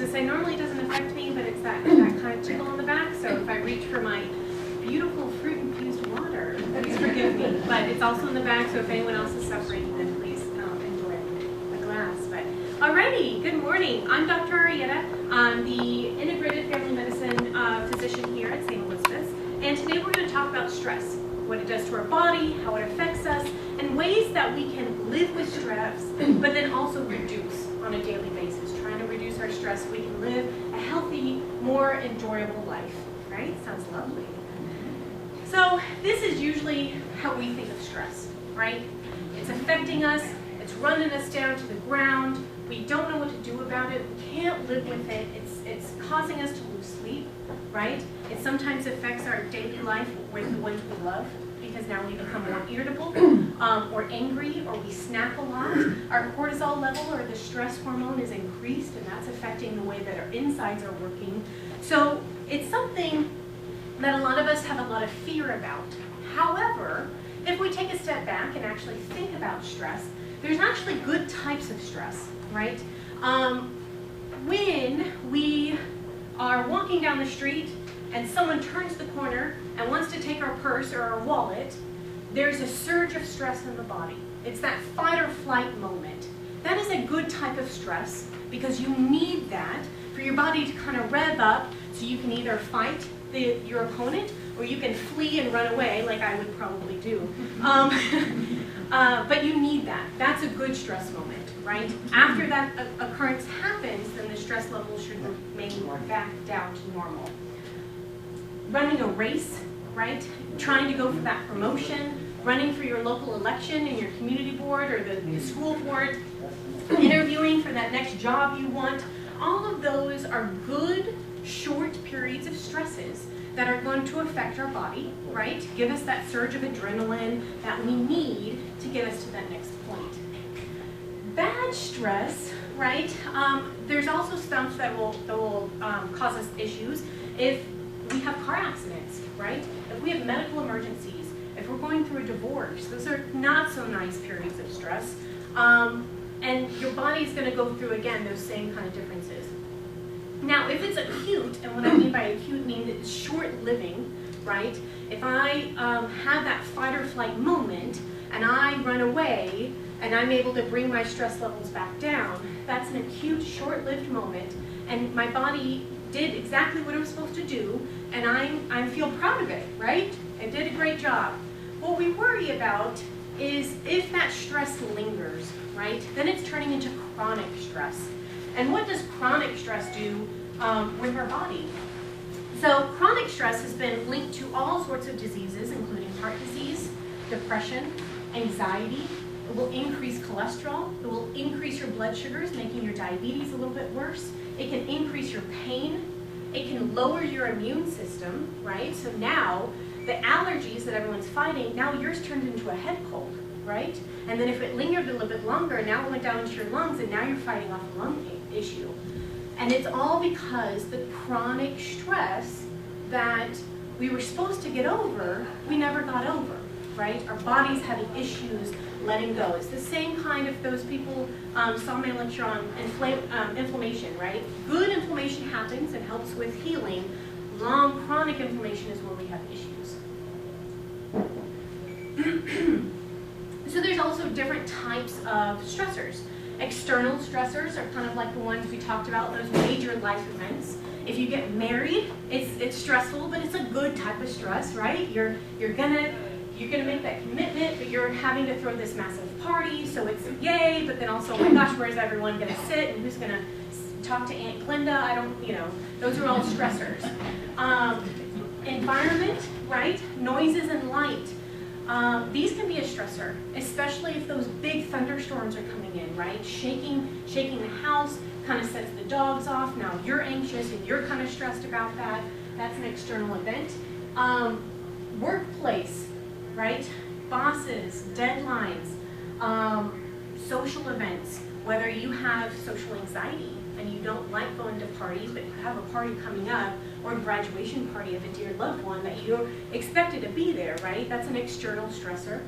to say normally it doesn't affect me, but it's that kind of tickle on the back. So if I reach for my beautiful fruit-infused water, please forgive me. But it's also in the back, so if anyone else is suffering, then please enjoy a glass. But alrighty, good morning. I'm Dr. Arrieta. I'm the Integrative Family Medicine physician here at St. Elizabeth's. And today we're going to talk about stress, what it does to our body, how it affects us, and ways that we can live with stress, but then also reduce on a daily basis, trying to reduce our stress so we can live a healthy, more enjoyable life, right? Sounds lovely. So this is usually how we think of stress, right? It's affecting us, it's running us down to the ground, we don't know what to do about it, we can't live with it, it's causing us to lose sleep, right? It sometimes affects our daily life with the ones we love, because now we become more irritable, or angry, or we snap a lot. Our cortisol level, or the stress hormone, is increased, and that's affecting the way that our insides are working. So it's something that a lot of us have a lot of fear about. However, if we take a step back and actually think about stress, there's actually good types of stress, right? When we are walking down the street and someone turns the corner and wants to take our purse or our wallet, there's a surge of stress in the body. It's that fight or flight moment. That is a good type of stress because you need that for your body to kind of rev up so you can either fight your opponent or you can flee and run away like I would probably do. But you need that. That's a good stress moment, right? After that occurrence happens, then the stress level should remain back down to normal. Running a race, right? Trying to go for that promotion, running for your local election in your community board or the school board, interviewing for that next job you want. All of those are good, short periods of stresses that are going to affect our body, right? Give us that surge of adrenaline that we need to get us to that next point. Bad stress, right? There's also stuff that will cause us issues if we have car accidents, right? If we have medical emergencies, if we're going through a divorce, those are not so nice periods of stress. And your body's going to go through, again, those same kind of differences. Now, if it's acute, and what I mean by acute means it's short-living, right? If I have that fight or flight moment, and I run away, and I'm able to bring my stress levels back down, that's an acute, short-lived moment, and my body did exactly what it was supposed to do, and I feel proud of it, right? I did a great job. What we worry about is if that stress lingers, right? Then it's turning into chronic stress. And what does chronic stress do with our body? So chronic stress has been linked to all sorts of diseases, including heart disease, depression, anxiety. It will increase cholesterol. It will increase your blood sugars, making your diabetes a little bit worse. It can increase your pain. It can lower your immune system, right? So now the allergies that everyone's fighting, now yours turned into a head cold, right? And then if it lingered a little bit longer, now it went down into your lungs, and now you're fighting off a lung issue. And it's all because the chronic stress that we were supposed to get over, we never got over, right? Our body's having issues letting go. It's the same kind of those people saw my lecture on inflammation, right? Good inflammation happens and helps with healing. Long chronic inflammation is where we have issues. So there's also different types of stressors. External stressors are kind of like the ones we talked about, those major life events. If you get married, it's stressful, but it's a good type of stress, right? You're gonna make that commitment, but you're having to throw this massive party, so it's yay, but then also, oh my gosh, where's everyone gonna sit, and who's gonna talk to Aunt Glenda? Those are all stressors. Environment, right? Noises and light. These can be a stressor, especially if those big thunderstorms are coming in, right? Shaking the house kind of sets the dogs off. Now you're anxious and you're kind of stressed about that. That's an external event. Workplace, right? Bosses, deadlines, social events, whether you have social anxiety and you don't like going to parties, but you have a party coming up, or a graduation party of a dear loved one that you're expected to be there, right? That's an external stressor.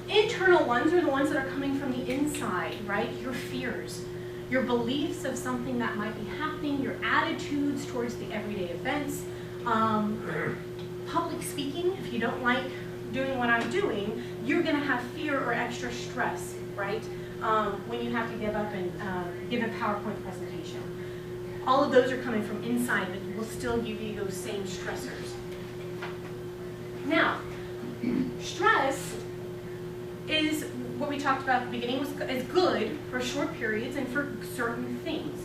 Internal ones are the ones that are coming from the inside, right? Your fears, your beliefs of something that might be happening, your attitudes towards the everyday events, public speaking. If you don't like doing what I'm doing, you're going to have fear or extra stress, right? When you have to give up and give a PowerPoint presentation. All of those are coming from inside, but will still give you those same stressors. Now, stress is what we talked about at the beginning, is good for short periods and for certain things.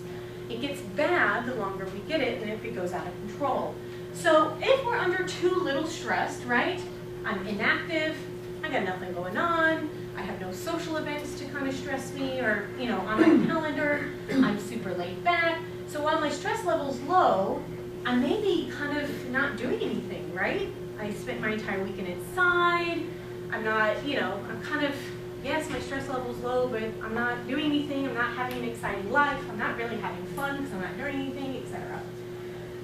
It gets bad the longer we get it and if it goes out of control. So if we're under too little stressed, right? I'm inactive, I got nothing going on, I have no social events to kind of stress me or, you know, on my calendar, I'm super laid back. So while my stress level's low, I may be kind of not doing anything, right? I spent my entire weekend inside, I'm not, you know, I'm kind of, yes, my stress level's low, but I'm not doing anything, I'm not having an exciting life, I'm not really having fun because I'm not doing anything, etc.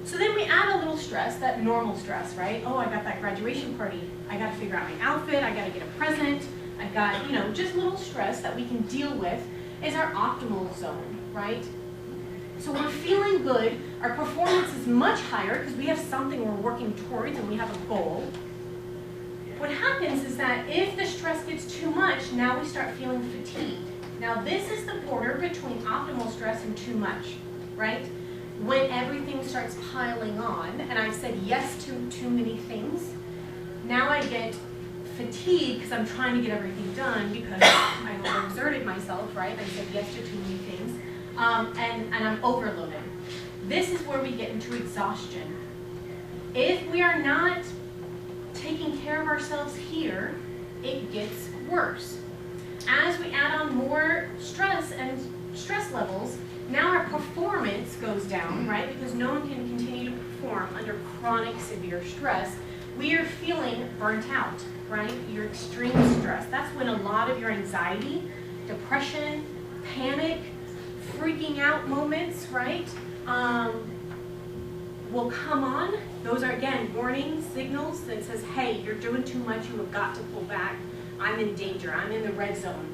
So then we add a little stress, that normal stress, right? Oh, I got that graduation party, I got to figure out my outfit, I got to get a present, I got, you know, just little stress that we can deal with is our optimal zone, right? So we're feeling good, our performance is much higher because we have something we're working towards and we have a goal. What happens is that if the stress gets too much, now we start feeling fatigued. Now this is the border between optimal stress and too much, right? When everything starts piling on, and I've said yes to too many things, now I get fatigued because I'm trying to get everything done because I overexerted myself, right? I said yes to too many things, and I'm overloaded. This is where we get into exhaustion. If we are not taking care of ourselves here, it gets worse. As we add on more stress and stress levels, now our performance goes down, right? Because no one can continue to perform under chronic severe stress. We are feeling burnt out, right? Your extreme stress. That's when a lot of your anxiety, depression, panic, freaking out moments, right, will come on. Those are, again, warning signals that says, hey, you're doing too much, you have got to pull back. I'm in danger, I'm in the red zone.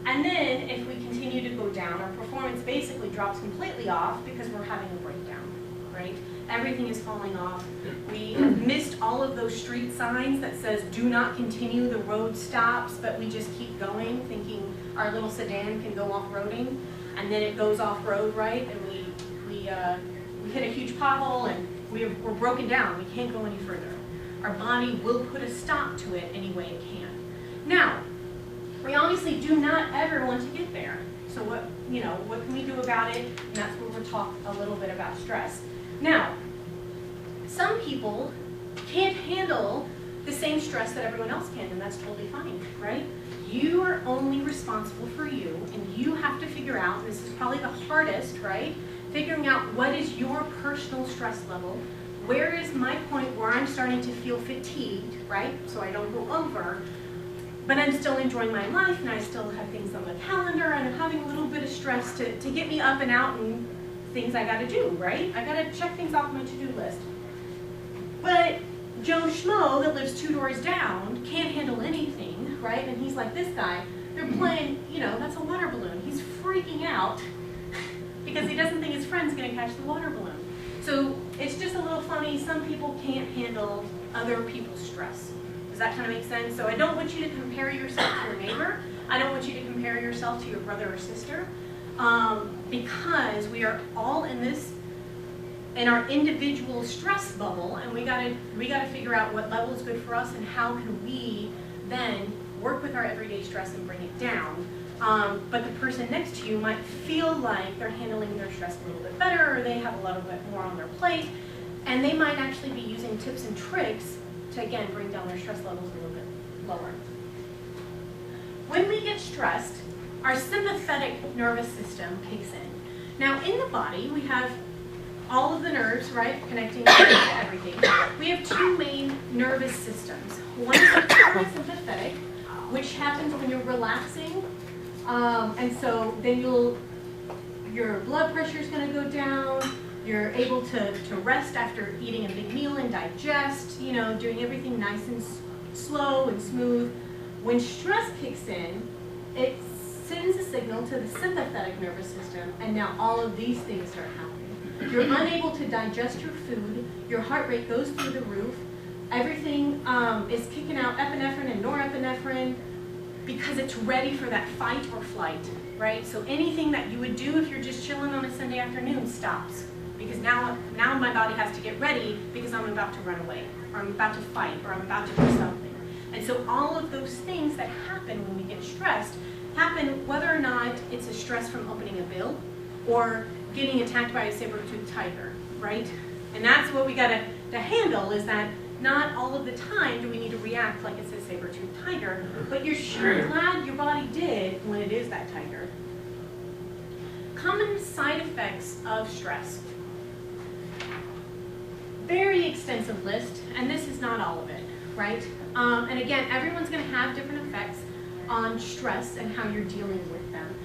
And then if we continue to go down, our performance basically drops completely off because we're having a breakdown, right? Everything is falling off. We have missed all of those street signs that says do not continue, the road stops, but we just keep going thinking our little sedan can go off-roading, and then it goes off-road, right? And we hit a huge pothole and we're broken down. We can't go any further. Our body will put a stop to it any way it can. Now, we obviously do not ever want to get there. So what can we do about it? And that's where we'll talk a little bit about stress. Now, some people can't handle the same stress that everyone else can, and that's totally fine, right? You are only responsible for you, and you have to figure out, and this is probably the hardest, right? Figuring out what is your personal stress level, where is my point where I'm starting to feel fatigued, right? So I don't go over, but I'm still enjoying my life and I still have things on the calendar and I'm having a little bit of stress to get me up and out and things I gotta do, right? I gotta check things off my to-do list. But Joe Schmo that lives 2 doors down can't handle anything, right? And he's like this guy. They're playing, you know, that's a water balloon. He's freaking out because he doesn't think his friend's gonna catch the water balloon. So it's just a little funny. Some people can't handle other people's stress. Does that kind of make sense? So I don't want you to compare yourself to your neighbor. I don't want you to compare yourself to your brother or sister because we are all in our individual stress bubble, and we gotta figure out what level is good for us and how can we then work with our everyday stress and bring it down. But the person next to you might feel like they're handling their stress a little bit better, or they have a little bit more on their plate, and they might actually be using tips and tricks to, again, bring down their stress levels a little bit lower. When we get stressed, our sympathetic nervous system kicks in. Now, in the body, we have all of the nerves, right, connecting to everything. We have 2 main nervous systems. One is parasympathetic, which happens when you're relaxing, and so then your blood pressure is going to go down. You're able to rest after eating a big meal and digest, you know, doing everything nice and slow and smooth. When stress kicks in, it's sends a signal to the sympathetic nervous system, and now all of these things start happening. You're unable to digest your food, your heart rate goes through the roof, everything is kicking out epinephrine and norepinephrine because it's ready for that fight or flight, right? So anything that you would do if you're just chilling on a Sunday afternoon stops, because now my body has to get ready because I'm about to run away, or I'm about to fight, or I'm about to do something. And so all of those things that happen when we get stressed happen whether or not it's a stress from opening a bill or getting attacked by a saber-toothed tiger, right? And that's what we got to handle, is that not all of the time do we need to react like it's a saber-toothed tiger, but you're sure glad your body did when it is that tiger. Common side effects of stress. Very extensive list, and this is not all of it, right? And again, everyone's going to have different effects on stress and how you're dealing with them.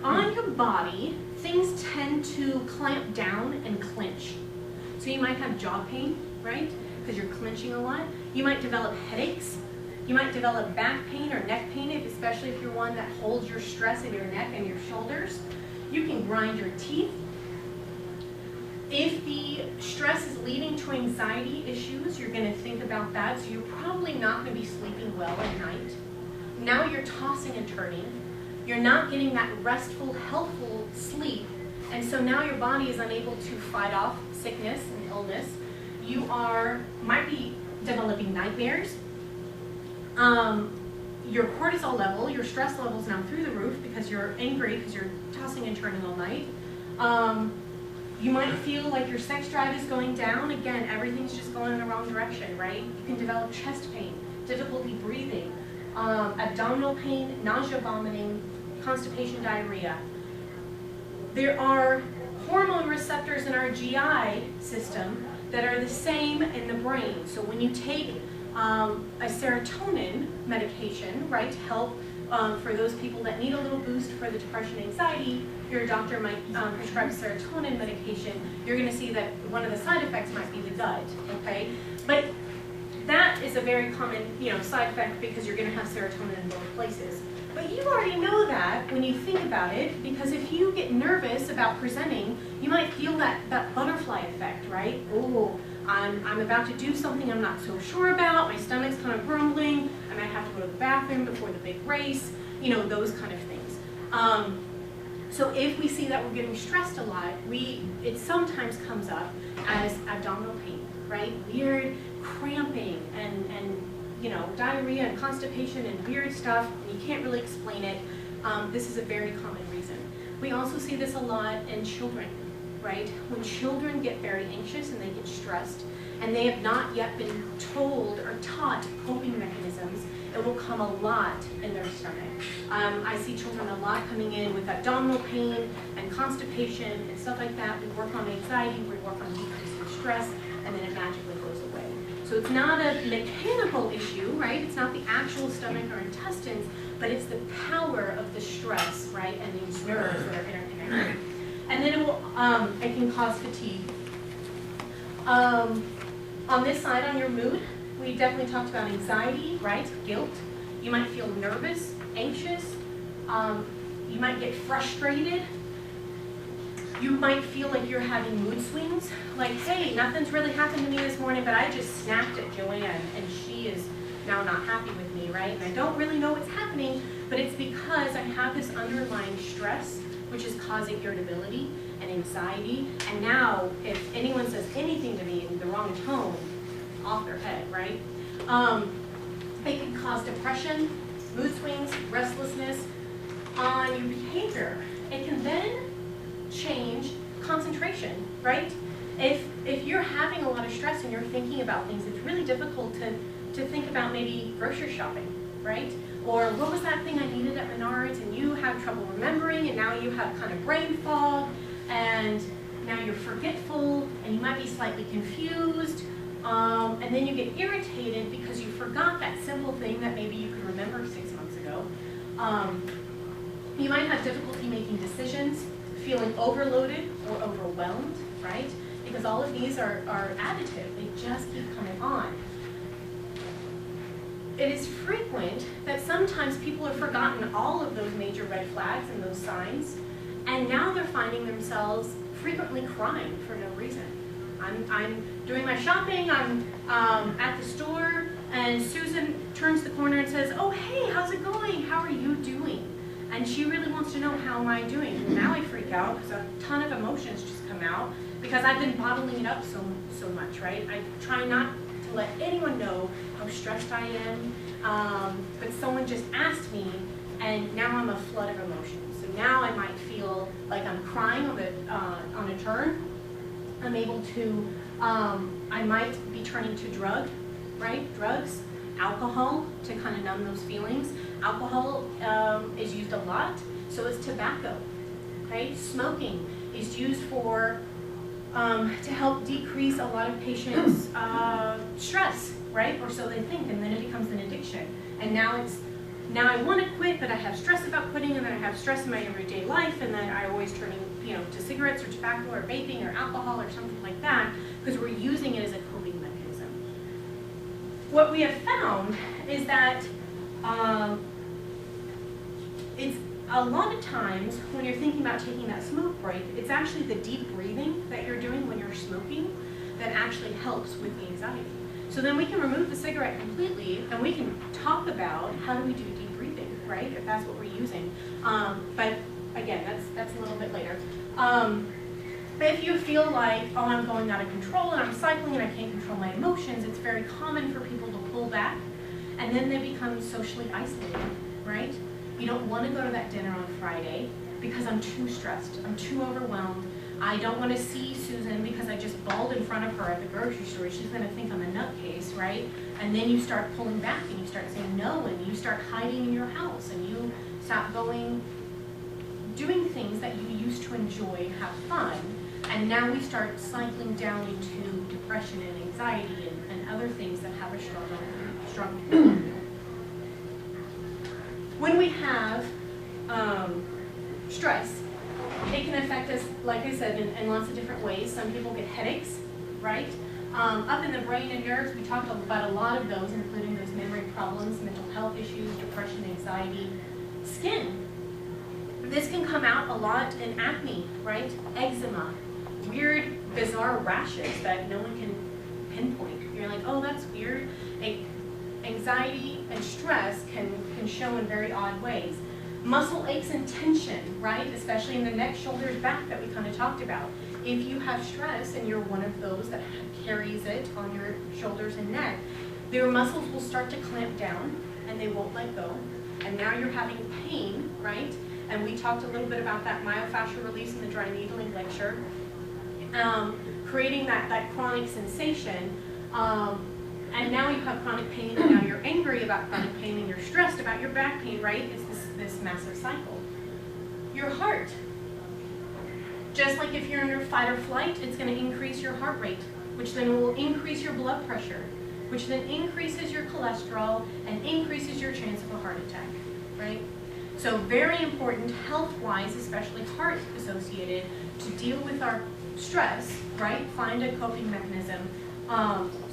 On your body, things tend to clamp down and clench. So you might have jaw pain, right? Because you're clenching a lot. You might develop headaches. You might develop back pain or neck pain, especially if you're one that holds your stress in your neck and your shoulders. You can grind your teeth. If the stress is leading to anxiety issues, you're going to think about that, so you're probably not going to be sleeping well at night. Now you're tossing and turning. You're not getting that restful, healthful sleep, and so now your body is unable to fight off sickness and illness. You might be developing nightmares. Your cortisol level, your stress level is now through the roof because you're angry because you're tossing and turning all night. You might feel like your sex drive is going down. Again, everything's just going in the wrong direction, right? You can develop chest pain, difficulty breathing, abdominal pain, nausea, vomiting, constipation, diarrhea. There are hormone receptors in our GI system that are the same in the brain. So when you take a serotonin medication, right, to help for those people that need a little boost for the depression, anxiety, your doctor might prescribe serotonin medication. You're going to see that one of the side effects might be the gut, okay? But that is a very common, side effect because you're going to have serotonin in both places. But you already know that when you think about it, because if you get nervous about presenting, you might feel that butterfly effect, right? Oh, I'm about to do something I'm not so sure about, my stomach's kind of grumbling, I might have to go to the bathroom before the big race, those kind of things. So if we see that we're getting stressed a lot, it sometimes comes up as abdominal pain, right? Weird cramping and diarrhea and constipation and weird stuff, and you can't really explain it. This is a very common reason. We also see this a lot in children, right? When children get very anxious and they get stressed, and they have not yet been told or taught coping mechanisms, it will come a lot in their stomach. I see children a lot coming in with abdominal pain and constipation and stuff like that. We work on anxiety, we work on decreasing stress, and then it magically goes away. So it's not a mechanical issue, right? It's not the actual stomach or intestines, but it's the power of the stress, right? And these nerves that are interconnected. And then it can cause fatigue. On this side, on your mood, we definitely talked about anxiety, right? Guilt. You might feel nervous, anxious. You might get frustrated. You might feel like you're having mood swings. Like, hey, nothing's really happened to me this morning, but I just snapped at Joanne, and she is now not happy with me, right? And I don't really know what's happening, but it's because I have this underlying stress, which is causing irritability and anxiety. And now, if anyone says anything to me in the wrong tone, off their head, right? It can cause depression, mood swings, restlessness on your behavior. It can then change concentration, right? If you're having a lot of stress and you're thinking about things, it's really difficult to think about maybe grocery shopping, right? Or what was that thing I needed at Menards, and you have trouble remembering, and now you have kind of brain fog, and now you're forgetful, and you might be slightly confused, and then you get irritated because you forgot that simple thing that maybe you could remember 6 months ago. You might have difficulty making decisions, feeling overloaded or overwhelmed, right? Because all of these are additive. They just keep coming on. it is frequent that sometimes people have forgotten all of those major red flags and those signs, and now they're finding themselves frequently crying for no reason. I'm doing my shopping, I'm at the store, and Susan turns the corner and says, "Oh, hey, how's it going? How are you doing?" And she really wants to know, how am I doing? And now I freak out because a ton of emotions just come out because I've been bottling it up so much, right? I try not to let anyone know how stressed I am, but someone just asked me, and now I'm a flood of emotions. So now I might feel like I'm crying on a turn. I'm able to, I might be turning to drugs, alcohol to kind of numb those feelings. Alcohol is used a lot, so is tobacco, okay? Smoking is used for, to help decrease a lot of patients' stress, right? Or so they think, and then it becomes an addiction. And now I want to quit, but I have stress about quitting, and then I have stress in my everyday life, and then I always turning, to cigarettes or tobacco or vaping or alcohol or something like that, because we're using it as a coping mechanism. What we have found is that it's a lot of times when you're thinking about taking that smoke break, it's actually the deep breathing that you're doing when you're smoking that actually helps with the anxiety. So then we can remove the cigarette completely, and we can talk about how do we do deep breathing, right? If that's what we're using. But again, that's a little bit later. But if you feel like, oh, I'm going out of control and I'm cycling and I can't control my emotions, it's very common for people to pull back, and then they become socially isolated, right? You don't want to go to that dinner on Friday because I'm too stressed, I'm too overwhelmed. I don't want to see Susan because I just bawled in front of her at the grocery store. She's going to think I'm a nutcase, right? And then you start pulling back and you start saying no, and you start hiding in your house, and you stop doing things that you used to enjoy and have fun. And now we start cycling down into depression and anxiety and other things that have a struggle. When we have stress, it can affect us, like I said, in lots of different ways. Some people get headaches, right? Up in the brain and nerves, we talked about a lot of those, including those memory problems, mental health issues, depression, anxiety. Skin. This can come out a lot in acne, right? Eczema. Weird, bizarre rashes that no one can pinpoint. You're like, oh, that's weird. Anxiety and stress can show in very odd ways. Muscle aches and tension, right? Especially in the neck, shoulders, back that we kind of talked about. If you have stress and you're one of those that carries it on your shoulders and neck, their muscles will start to clamp down and they won't let go. And now you're having pain, right? And we talked a little bit about that myofascial release in the dry needling lecture. Creating that chronic sensation. And now you have chronic pain, and now you're angry about chronic pain, and you're stressed about your back pain, right? It's this massive cycle. Your heart. Just like if you're in your fight or flight, it's going to increase your heart rate, which then will increase your blood pressure, which then increases your cholesterol and increases your chance of a heart attack, right? So very important health-wise, especially heart-associated, to deal with our stress, right? Find a coping mechanism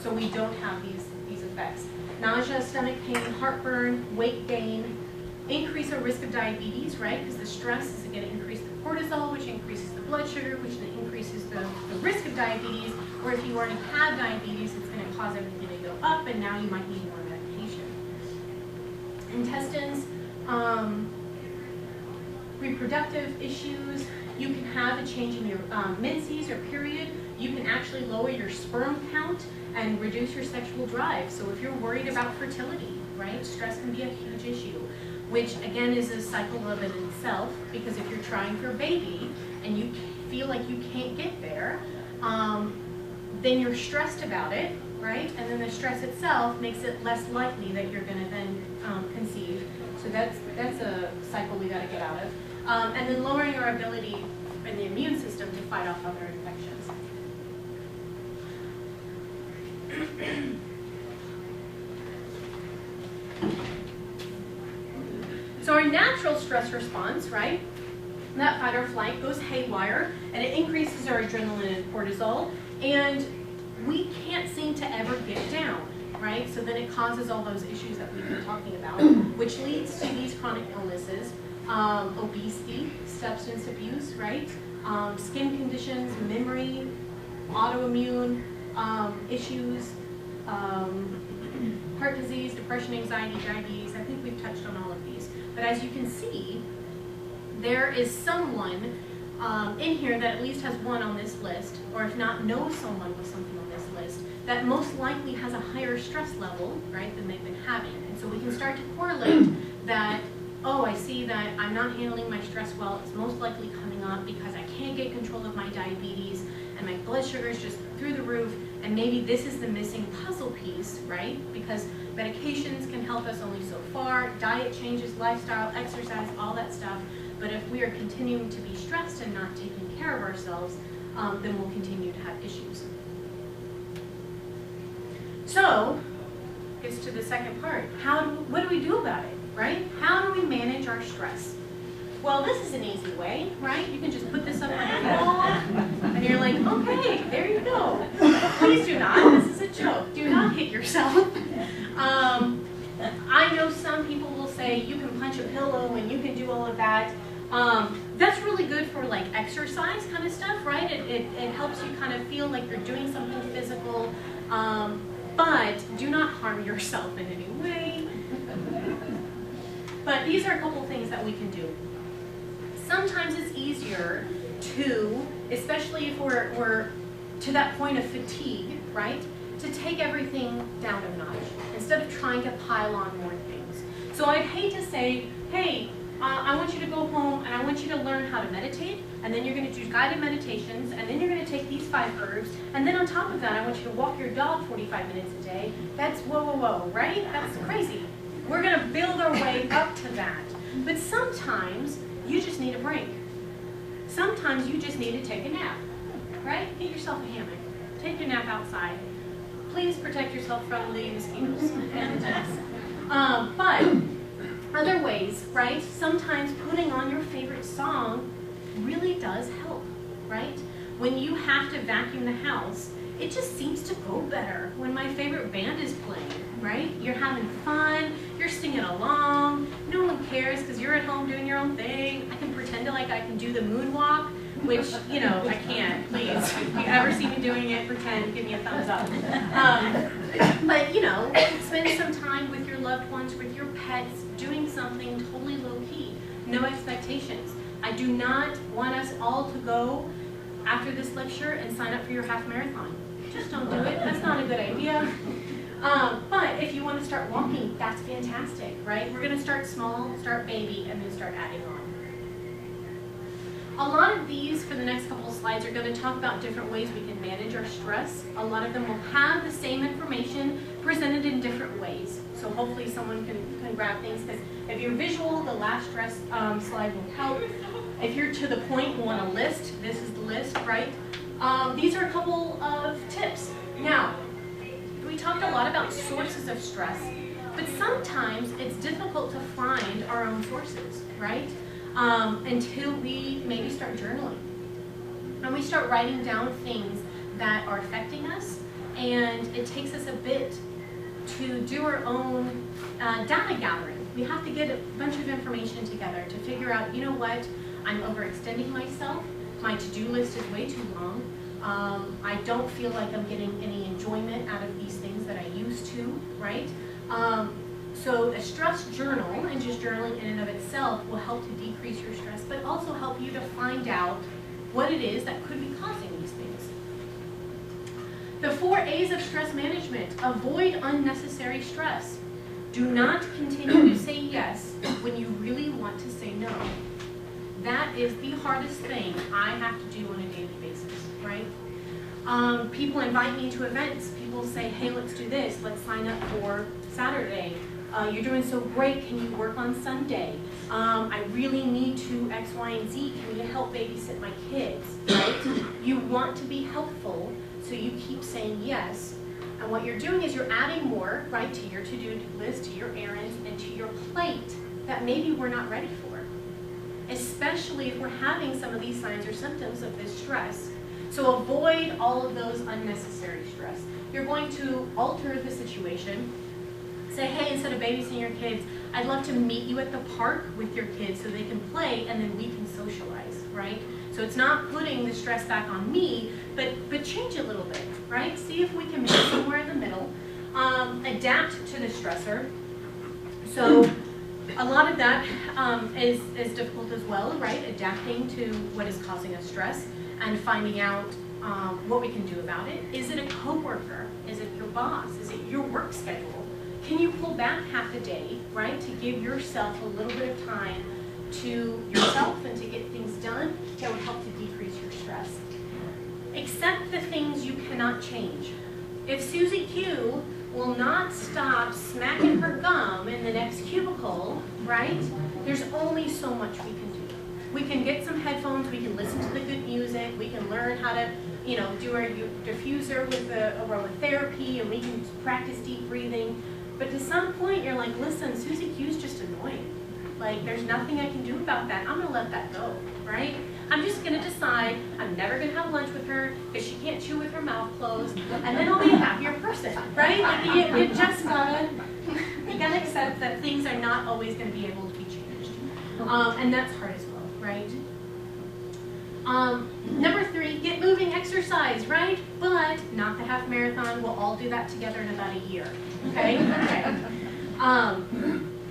so we don't have these effects. Nausea, stomach pain, heartburn, weight gain, increase our risk of diabetes, right? Because the stress is going to increase the cortisol, which increases the blood sugar, which then increases the risk of diabetes. Or if you already have diabetes, it's going to cause everything to go up, and now you might need more medication. Intestines, reproductive issues. You can have a change in your menses or period. You can actually lower your sperm count and reduce your sexual drive. So if you're worried about fertility, right, stress can be a huge issue, which again is a cycle of it itself, because if you're trying for a baby and you feel like you can't get there, then you're stressed about it, right? And then the stress itself makes it less likely that you're going to then conceive. So that's a cycle we got to get out of. And then lowering our ability in the immune system to fight off other infections. So our natural stress response, right, that fight or flight goes haywire, and it increases our adrenaline and cortisol, and we can't seem to ever get down, right? So then it causes all those issues that we've been talking about, which leads to these chronic illnesses, obesity, substance abuse, right? Skin conditions, memory, autoimmune issues, heart disease, depression, anxiety, diabetes. I think we've touched on all of these. But as you can see, there is someone in here that at least has one on this list, or if not knows someone with something on this list, that most likely has a higher stress level, right, than they've been having. And so we can start to correlate that, oh, I see that I'm not handling my stress well. It's most likely coming up because I can't get control of my diabetes and my blood sugar is just through the roof, and maybe this is the missing puzzle piece, right? Because medications can help us only so far, diet changes, lifestyle, exercise, all that stuff. But if we are continuing to be stressed and not taking care of ourselves, then we'll continue to have issues. So, gets to the second part. What do we do about it, right? How do we manage our stress? Well, this is an easy way, right? You can just put this up on your wall, and you're like, okay, there you go. Please do not. This is a joke. Do not hit yourself. I know some people will say you can punch a pillow and you can do all of that. That's really good for like exercise kind of stuff, right? It helps you kind of feel like you're doing something physical, but do not harm yourself in any way. But these are a couple things that we can do. Sometimes it's easier to, especially if we're to that point of fatigue, right, to take everything down a notch instead of trying to pile on more things. So I'd hate to say, hey, I want you to go home and I want you to learn how to meditate, and then you're going to do guided meditations, and then you're going to take these 5 herbs, and then on top of that I want you to walk your dog 45 minutes a day. That's whoa, right? That's crazy. We're going to build our way up to that. But sometimes you just need a break. Sometimes you just need to take a nap, right? Get yourself a hammock. Take your nap outside. Please protect yourself from the mosquitoes and the ticks. But other ways, right? Sometimes putting on your favorite song really does help, right? When you have to vacuum the house, it just seems to go better when my favorite band is playing, right? You're having fun, you're singing along, no one cares because you're at home doing your own thing. I can pretend like I can do the moonwalk, which, you know, I can't, please. If you ever see me doing it, pretend, give me a thumbs up. But, you know, spend some time with your loved ones, with your pets, doing something totally low-key, no expectations. I do not want us all to go after this lecture and sign up for your half marathon. Just don't do it. That's not a good idea. But if you want to start walking, that's fantastic, right? We're going to start small, start baby, and then start adding on. A lot of these, for the next couple of slides, are going to talk about different ways we can manage our stress. A lot of them will have the same information presented in different ways. So hopefully someone can grab things, because if you're visual, the last stress slide will help. If you're to the point, you want a list, this is the list, right? These are a couple of tips. Now, we talked a lot about sources of stress, but sometimes it's difficult to find our own sources, right? Until we maybe start journaling. And we start writing down things that are affecting us, and it takes us a bit to do our own data gathering. We have to get a bunch of information together to figure out, you know what, I'm overextending myself, my to-do list is way too long, I don't feel like I'm getting any enjoyment out of these things that I used to, right? So a stress journal and just journaling in and of itself will help to decrease your stress, but also help you to find out what it is that could be causing these things. The 4 A's of stress management: avoid unnecessary stress. Do not continue to say yes when you really want to say no. That is the hardest thing I have to do on a daily basis, right? People invite me to events. People say, hey, let's do this. Let's sign up for Saturday. You're doing so great. Can you work on Sunday? I really need to X, Y, and Z. Can you help babysit my kids, right? You want to be helpful, so you keep saying yes. And what you're doing is you're adding more, right, to your to-do list, to your errands, and to your plate that maybe we're not ready for, especially if we're having some of these signs or symptoms of this stress. So avoid all of those unnecessary stress. You're going to alter the situation. Say, hey, instead of babysitting your kids, I'd love to meet you at the park with your kids so they can play and then we can socialize, right? So it's not putting the stress back on me, but change it a little bit, right? See if we can meet somewhere in the middle. Adapt to the stressor. So a lot of that is difficult as well, right? Adapting to what is causing us stress and finding out what we can do about it. Is it a coworker? Is it your boss? Is it your work schedule? Can you pull back half a day, right, to give yourself a little bit of time to yourself and to get things done that would help to decrease your stress? Accept the things you cannot change. If Susie Q will not stop smacking her gum in the next cubicle, right, there's only so much we can do. We can get some headphones, we can listen to the good music, we can learn how to, you know, do our diffuser with the aromatherapy, and we can practice deep breathing. But to some point, you're like, listen, Susie Q's just annoying. Like, there's nothing I can do about that. I'm going to let that go, right? I'm just going to decide I'm never going to have lunch with her because she can't chew with her mouth closed, and then I'll be a happier person, right? Like, you just gotta accept that things are not always going to be able to be changed. And that's hard as well, right? Number 3, get moving, exercise, right? But not the half marathon. We'll all do that together in about a year, okay? Okay.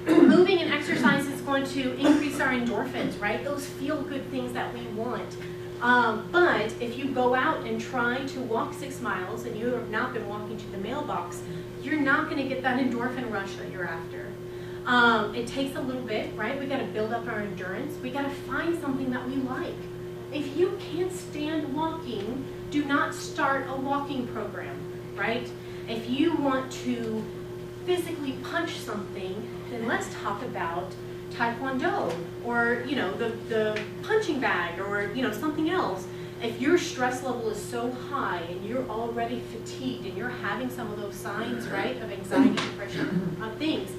Moving and exercise is going to increase our endorphins, right? Those feel-good things that we want. But if you go out and try to walk 6 miles and you have not been walking to the mailbox, you're not going to get that endorphin rush that you're after. It takes a little bit, right? We got to build up our endurance. We got to find something that we like. If you can't stand walking, do not start a walking program, right? If you want to physically punch something, then let's talk about Taekwondo, or, you know, the punching bag, or, you know, something else. If your stress level is so high and you're already fatigued and you're having some of those signs, right, of anxiety, depression, things,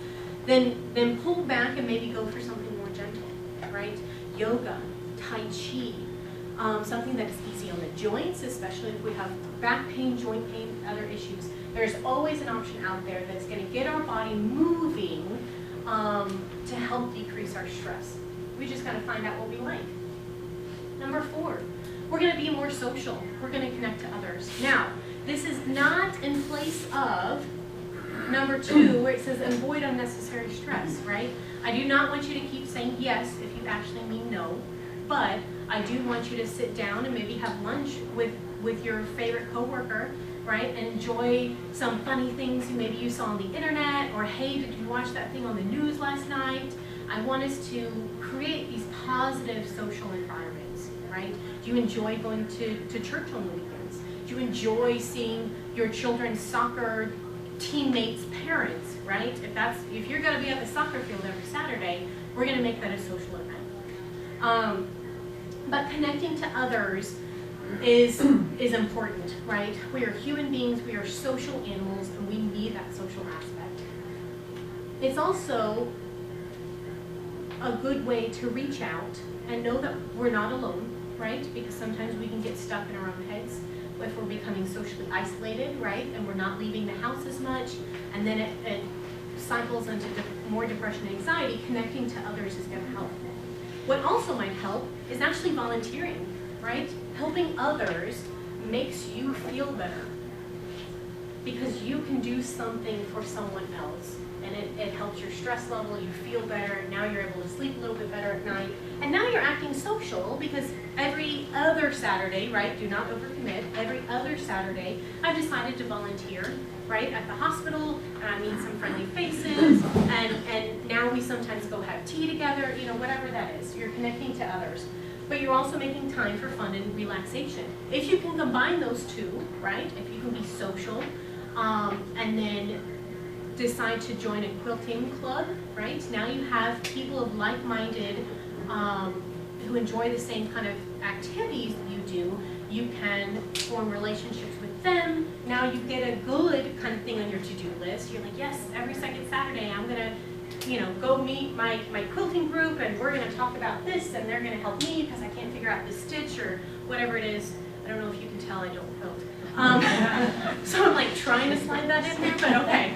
then pull back and maybe go for something more gentle, right? Yoga, Tai Chi, something that's easy on the joints, especially if we have back pain, joint pain, other issues. There's always an option out there that's going to get our body moving to help decrease our stress. We just got to find out what we like. Number 4, we're going to be more social. We're going to connect to others. Now, this is not in place of number 2, where it says avoid unnecessary stress, right? I do not want you to keep saying yes if you actually mean no, but I do want you to sit down and maybe have lunch with your favorite coworker, right? And enjoy some funny things maybe you saw on the internet, or hey, did you watch that thing on the news last night? I want us to create these positive social environments, right? Do you enjoy going to church on the weekends? Do you enjoy seeing your children's soccer teammates' parents, right? If you're going to be at the soccer field every Saturday, we're going to make that a social event. But connecting to others is important, right? We are human beings, we are social animals, and we need that social aspect. It's also a good way to reach out and know that we're not alone, right? Because sometimes we can get stuck in our own heads if we're becoming socially isolated, right? And we're not leaving the house as much, and then it cycles into more depression and anxiety. Connecting to others is going to help. What also might help is actually volunteering, right? Helping others makes you feel better because you can do something for someone else, and it helps your stress level, you feel better, now you're able to sleep a little bit better at night, and now you're acting social because every other Saturday, right, do not overcommit, every other Saturday I've decided to volunteer, right, at the hospital, and I meet some friendly faces, and now we sometimes go have tea together, you know, whatever that is. You're connecting to others. But you're also making time for fun and relaxation. If you can combine those two, right, if you can be social, and then decide to join a quilting club, right, now you have people of like-minded who enjoy the same kind of activities you do. You can form relationships with them. Now you get a good kind of thing on your to-do list. You're like, yes, every second Saturday I'm going to, you know, go meet my quilting group, and we're going to talk about this, and they're going to help me because I can't figure out this stitch or whatever it is. I don't know if you can tell I don't quilt. So I'm like trying to slide that in there, but okay.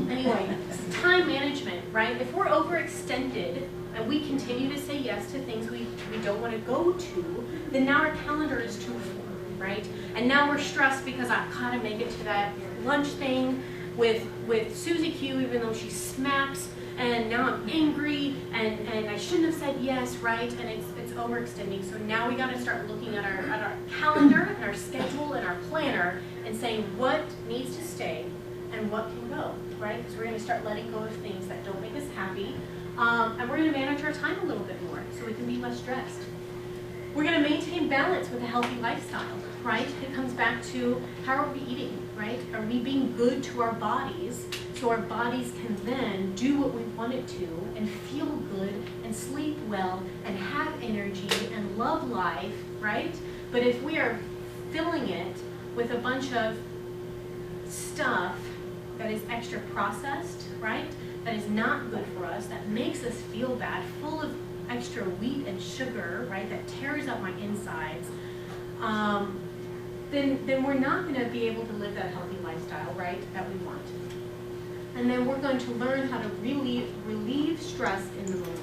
Anyway, time management, right? If we're overextended and we continue to say yes to things we don't want to go to, then now our calendar is too full, right? And now we're stressed because I've got to make it to that lunch thing with Susie Q, even though she smacks, and now I'm angry, and I shouldn't have said yes, right? And it's overextending. So now we got to start looking at our calendar and our schedule and our planner and saying what needs to stay and what can go, right? Because we're going to start letting go of things that don't make us happy, and we're going to manage our time a little bit more so we can be less stressed. We're going to maintain balance with a healthy lifestyle, right? It comes back to how are we eating, right? Are we being good to our bodies so our bodies can then do what we want it to and feel good and sleep well and have energy and love life, right? But if we are filling it with a bunch of stuff that is extra processed, right? That is not good for us, that makes us feel bad, full of extra wheat and sugar, right? That tears up my insides, then we're not going to be able to live that healthy lifestyle, right? That we want. And then we're going to learn how to relieve stress in the moment.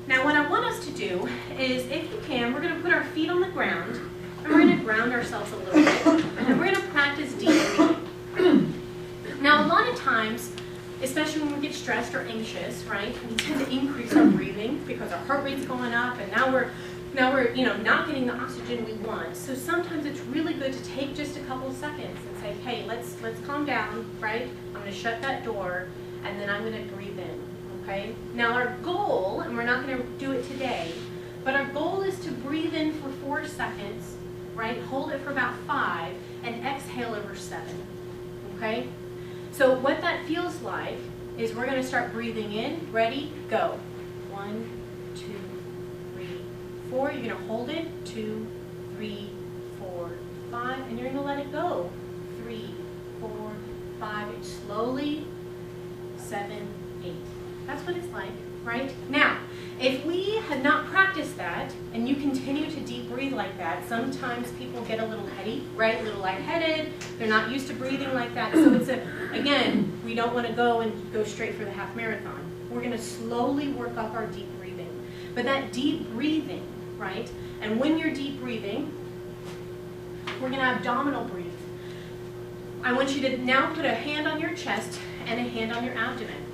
Now, what I want us to do is, if you can, we're going to put our feet on the ground, and we're going to ground ourselves a little bit, and we're going to practice deep breathing. Now, a lot of times, especially when we get stressed or anxious, right, we tend to increase our breathing because our heart rate's going up, and now we're not getting the oxygen we want. So sometimes it's really good to take just a couple of seconds and say, hey, let's calm down, right? I'm going to shut that door, and then I'm going to breathe in, okay? Now our goal, and we're not going to do it today, but our goal is to breathe in for 4 seconds, right? Hold it for about 5, and exhale over 7, okay? So what that feels like is we're going to start breathing in. Ready? Go. 1, 2, 3, 4. You're going to hold it. 2, 3, 4, 5. And you're going to let it go. 3, 4, 5. And slowly. 7, 8. That's what it's like, right? Now, if we had not practiced that, and you continue to deep breathe like that, sometimes people get a little heady, right? A little lightheaded. They're not used to breathing like that. So it's again, we don't want to go straight for the half marathon. We're going to slowly work up our deep breathing. But that deep breathing, right? And when you're deep breathing, we're going to abdominal breathe. I want you to now put a hand on your chest and a hand on your abdomen.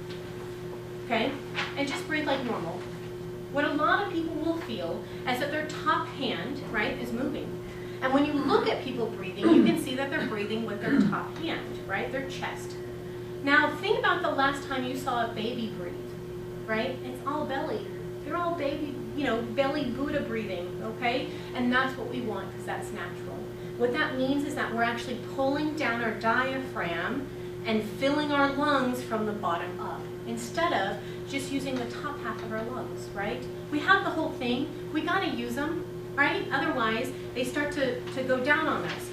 Okay? And just breathe like normal. What a lot of people will feel is that their top hand, right, is moving. And when you look at people breathing, you can see that they're breathing with their top hand, right, their chest. Now, think about the last time you saw a baby breathe, right? It's all belly. They're all baby, belly Buddha breathing, okay? And that's what we want because that's natural. What that means is that we're actually pulling down our diaphragm and filling our lungs from the bottom up, instead of just using the top half of our lungs, right? We have the whole thing. We got to use them, right? Otherwise, they start to go down on us.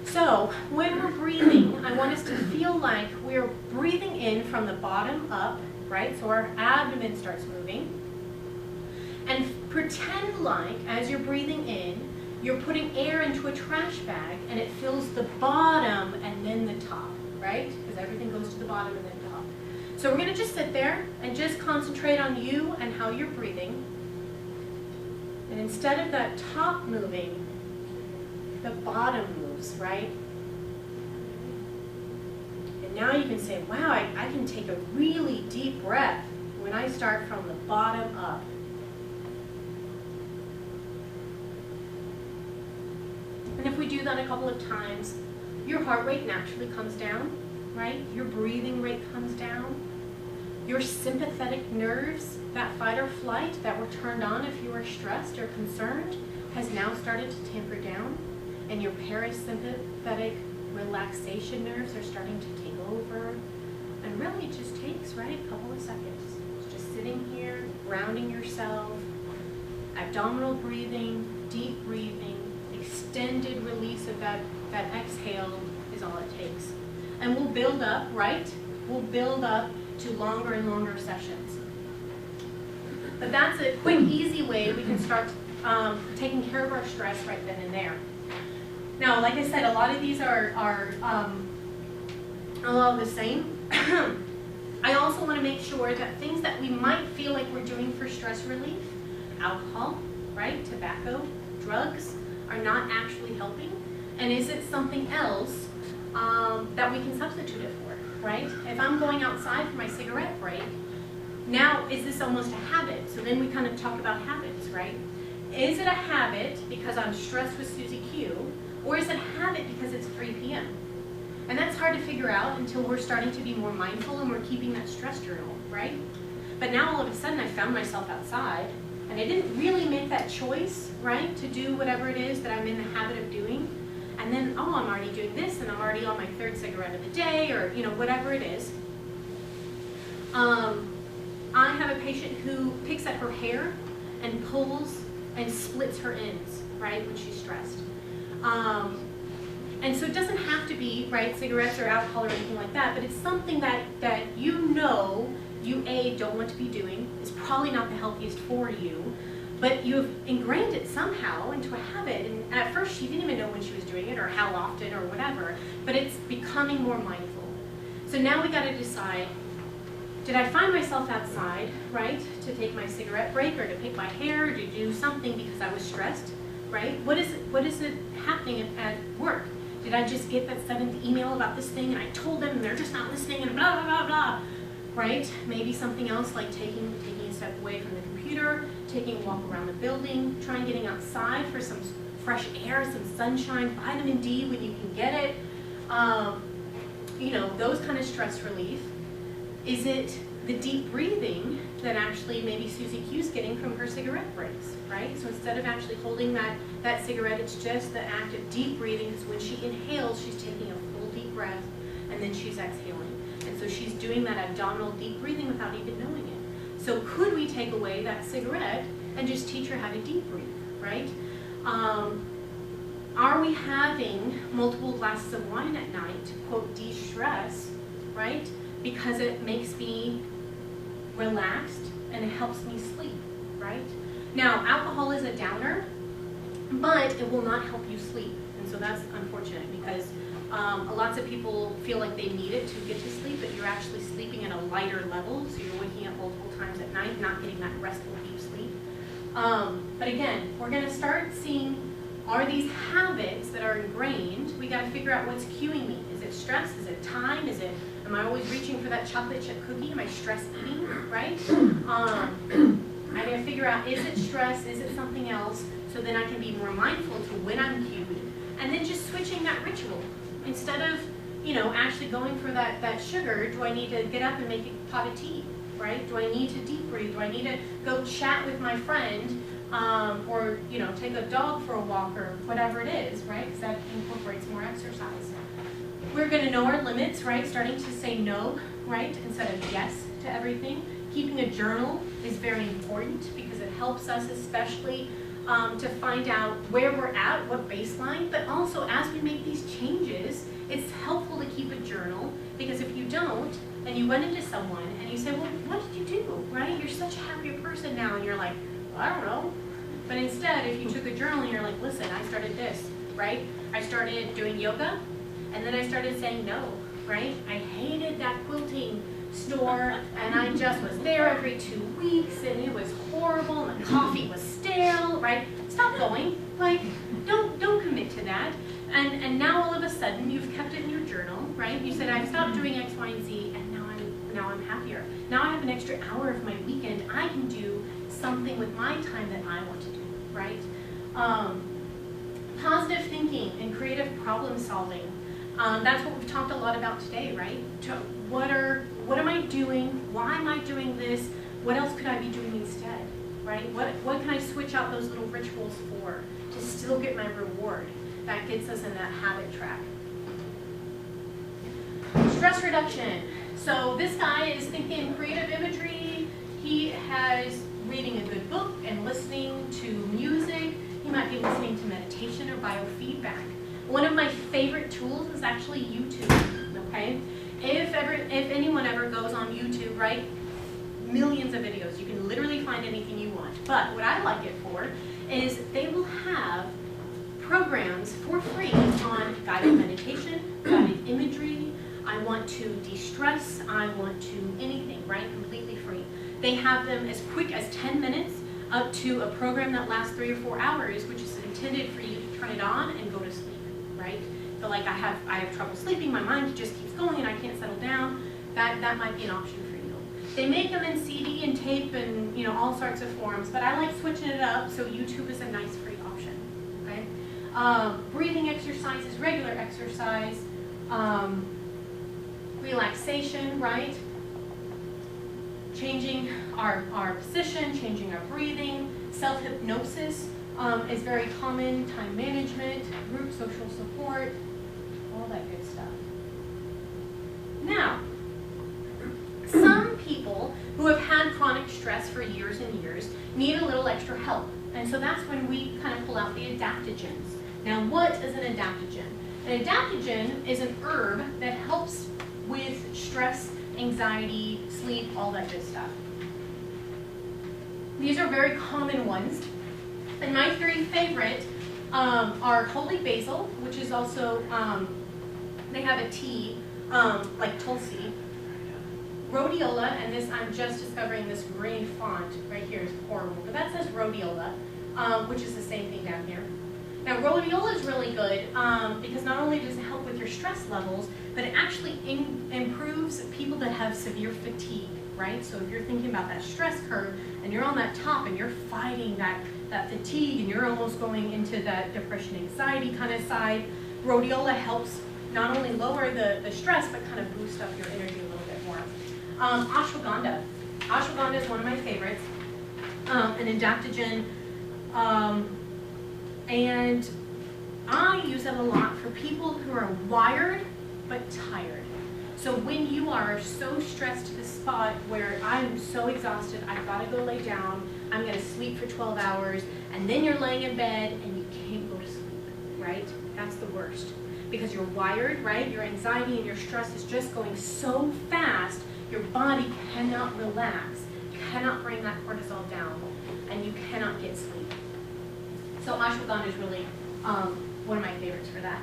So when we're breathing, I want us to feel like we're breathing in from the bottom up, right? So our abdomen starts moving. And pretend like, as you're breathing in, you're putting air into a trash bag, and it fills the bottom and then the top, right? Because everything goes to the bottom and then top. So we're going to just sit there and just concentrate on you and how you're breathing. And instead of that top moving, the bottom moves, right? And now you can say, wow, I can take a really deep breath when I start from the bottom up. And if we do that a couple of times, your heart rate naturally comes down, right? Your breathing rate comes down. Your sympathetic nerves, that fight or flight that were turned on if you were stressed or concerned, has now started to tamper down. And your parasympathetic relaxation nerves are starting to take over. And really it just takes, right, a couple of seconds. Just sitting here, grounding yourself, abdominal breathing, deep breathing, extended release of that exhale is all it takes. And we'll build up, right? We'll build up to longer and longer sessions. But that's a quick, easy way we can start taking care of our stress right then and there. Now, like I said, a lot of these are a lot of the same. I also want to make sure that things that we might feel like we're doing for stress relief, alcohol, right, tobacco, drugs, are not actually helping. And is it something else that we can substitute it for, right? If I'm going outside for my cigarette break, now is this almost a habit? So then we kind of talk about habits, right? Is it a habit because I'm stressed with Susie Q, or is it a habit because it's 3 p.m.? And that's hard to figure out until we're starting to be more mindful and we're keeping that stress journal, right? But now all of a sudden I found myself outside and I didn't really make that choice, right, to do whatever it is that I'm in the habit of doing. And then, oh, I'm already doing this and I'm already on my 3rd cigarette of the day, or, you know, whatever it is. I have a patient who picks at her hair and pulls and splits her ends, right, when she's stressed. And so it doesn't have to be, right, cigarettes or alcohol or anything like that, but it's something that you know you, A, don't want to be doing. It's probably not the healthiest for you, but you've ingrained it somehow into a habit. And at first she didn't even know when she was doing it or how often or whatever, but it's becoming more mindful. So now we got to decide, did I find myself outside, right, to take my cigarette break or to pick my hair or to do something because I was stressed, right? What is it happening at work? Did I just get that 7th email about this thing and I told them and they're just not listening and blah, blah, blah, blah, right? Maybe something else like taking a step away from the computer, taking a walk around the building, trying getting outside for some fresh air, some sunshine, vitamin D when you can get it, you know, those kind of stress relief. Is it the deep breathing that actually maybe Susie Q's getting from her cigarette breaks, right? So instead of actually holding that cigarette, it's just the act of deep breathing, because when she inhales, she's taking a full deep breath, and then she's exhaling. And so she's doing that abdominal deep breathing without even knowing it. So could we take away that cigarette and just teach her how to deep breathe, right? Are we having multiple glasses of wine at night to, quote, de-stress, right? Because it makes me relaxed and it helps me sleep, right? Now, alcohol is a downer, but it will not help you sleep. And so that's unfortunate because lots of people feel like they need it to get to sleep, but you're actually sleeping at a lighter level, so you're waking up multiple times at night, not getting that restful deep sleep. But again, we're gonna start seeing, are these habits that are ingrained? We gotta figure out what's cueing me. Is it stress? Is it time? Is it, am I always reaching for that chocolate chip cookie? Am I stress eating, right? I gotta figure out, is it stress? Is it something else? So then I can be more mindful to when I'm cued. And then just switching that ritual. Instead of, you know, actually going for that sugar, do I need to get up and make a pot of tea, right? Do I need to deep breathe? Do I need to go chat with my friend? Or, you know, take a dog for a walk or whatever it is, right? Because that incorporates more exercise. We're going to know our limits, right? Starting to say no, right? Instead of yes to everything. Keeping a journal is very important because it helps us especially to find out where we're at, what baseline, but also as we make these changes, it's helpful to keep a journal, because if you don't, and you went into someone and you say, well, what did you do, right? You're such a happier person now, and you're like, well, I don't know. But instead, if you took a journal and you're like, listen, I started this, right? I started doing yoga, and then I started saying no, right? I hated that quilting store, and I just was there every 2 weeks, and it was horrible, and the coffee was stale, right? Stop going, like, don't commit to that. And now all of a sudden, you've kept it in your journal, right? You said, I've stopped doing X, Y, and Z, and now I'm happier. Now I have an extra hour of my weekend. I can do something with my time that I want to do, right? Positive thinking and creative problem solving. That's what we've talked a lot about today, right? What am I doing? Why am I doing this? What else could I be doing instead, right? What can I switch out those little rituals for to still get my reward? That gets us in that habit track. Stress reduction. So this guy is thinking creative imagery. He has reading a good book and listening to music. He might be listening to meditation or biofeedback. One of my favorite tools is actually YouTube, okay? If anyone ever goes on YouTube, right, millions of videos. You can literally find anything you want. But what I like it for is they will have programs for free on guided meditation, guided imagery. I want to de-stress, I want to anything, right? Completely free. They have them as quick as 10 minutes up to a program that lasts 3 or 4 hours, which is intended for you to turn it on and go to sleep, right? But like I have trouble sleeping, my mind just keeps going and I can't settle down. That might be an option for you. They make them in CD and tape and all sorts of forms, but I like switching it up, so YouTube is a nice free option, okay? Breathing exercises, regular exercise, relaxation, right? Changing our position, changing our breathing, self-hypnosis is very common, time management, group social support, all that good stuff. Now, some people who have had chronic stress for years and years need a little extra help. And so that's when we kind of pull out the adaptogens. Now, what is an adaptogen? An adaptogen is an herb that helps with stress, anxiety, sleep, all that good stuff. These are very common ones. And my 3 favorite are holy basil, which is also, they have a tea, like tulsi. Rhodiola, and this, I'm just discovering this green font right here is horrible, but that says rhodiola, which is the same thing down here. Now, rhodiola is really good because not only does it help with your stress levels, but it actually improves people that have severe fatigue, right? So if you're thinking about that stress curve and you're on that top and you're fighting that fatigue and you're almost going into that depression, anxiety kind of side, rhodiola helps not only lower the stress, but kind of boost up your energy a little bit more. Ashwagandha. Ashwagandha is one of my favorites, an adaptogen, and I use it a lot for people who are wired but tired. So when you are so stressed to the spot where I'm so exhausted, I've got to go lay down, I'm going to sleep for 12 hours, and then you're laying in bed and you can't go to sleep, right? That's the worst. Because you're wired, right? Your anxiety and your stress is just going so fast, your body cannot relax, cannot bring that cortisol down, and you cannot get sleep. So ashwagandha is really one of my favorites for that.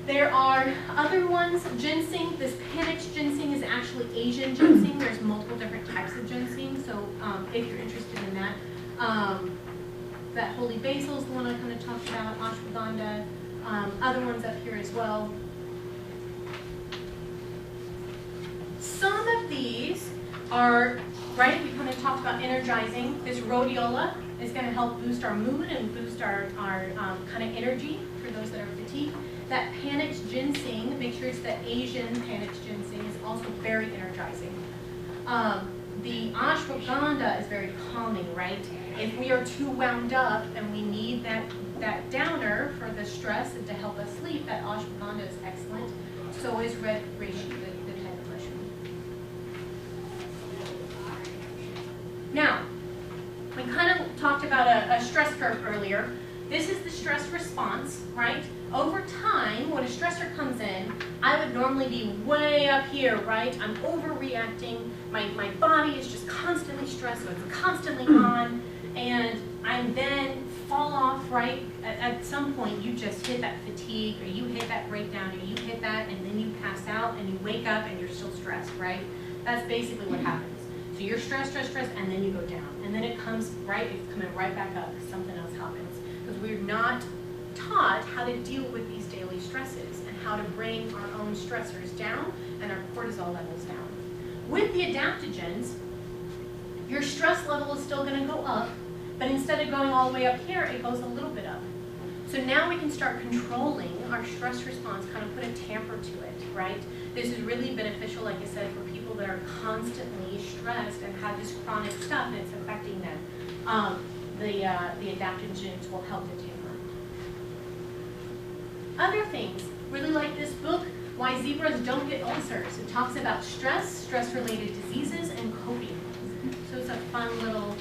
There are other ones. Ginseng, this panax ginseng is actually Asian ginseng. There's multiple different types of ginseng, so if you're interested in that. That holy basil is the one I kind of talked about, ashwagandha. Other ones up here as well. Some of these are, right, we kind of talked about energizing. This rhodiola is going to help boost our mood and boost our kind of energy for those that are fatigued. That panax ginseng, make sure it's the Asian panax ginseng, is also very energizing. The ashwagandha is very calming, right? If we are too wound up and we need that downer for the stress and to help us sleep, that ashwagandha is excellent. So is red reishi, the type of mushroom. Now, we kind of talked about a stress curve earlier. This is the stress response, right? Over time, when a stressor comes in, I would normally be way up here, right? I'm overreacting. My body is just constantly stressed, so it's constantly on. And I then fall off, right? At some point, you just hit that fatigue, or you hit that breakdown, or you hit that, and then you pass out, and you wake up, and you're still stressed, right? That's basically what happens. So you're stressed, and then you go down. And then it comes, right, it's coming right back up because something else happens. Because we're not taught how to deal with these daily stresses and how to bring our own stressors down and our cortisol levels down. With the adaptogens, your stress level is still going to go up, but instead of going all the way up here, it goes a little bit up. So now we can start controlling our stress response, kind of put a tamper to it, right? This is really beneficial, like I said, for people that are constantly stressed and have this chronic stuff and it's affecting them. The adaptogens will help to tamper. Other things, really like this book, Why Zebras Don't Get Ulcers. It talks about stress, stress-related diseases, and coping. So it's a fun little...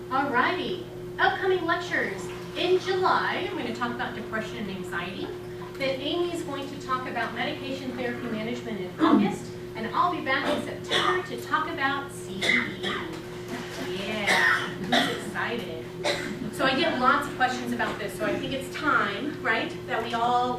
Alrighty, upcoming lectures. In July, I'm going to talk about depression and anxiety. Then Amy is going to talk about medication therapy management in August. And I'll be back in September to talk about CBD. Yeah, who's excited? So I get lots of questions about this, so I think it's time, right, that we all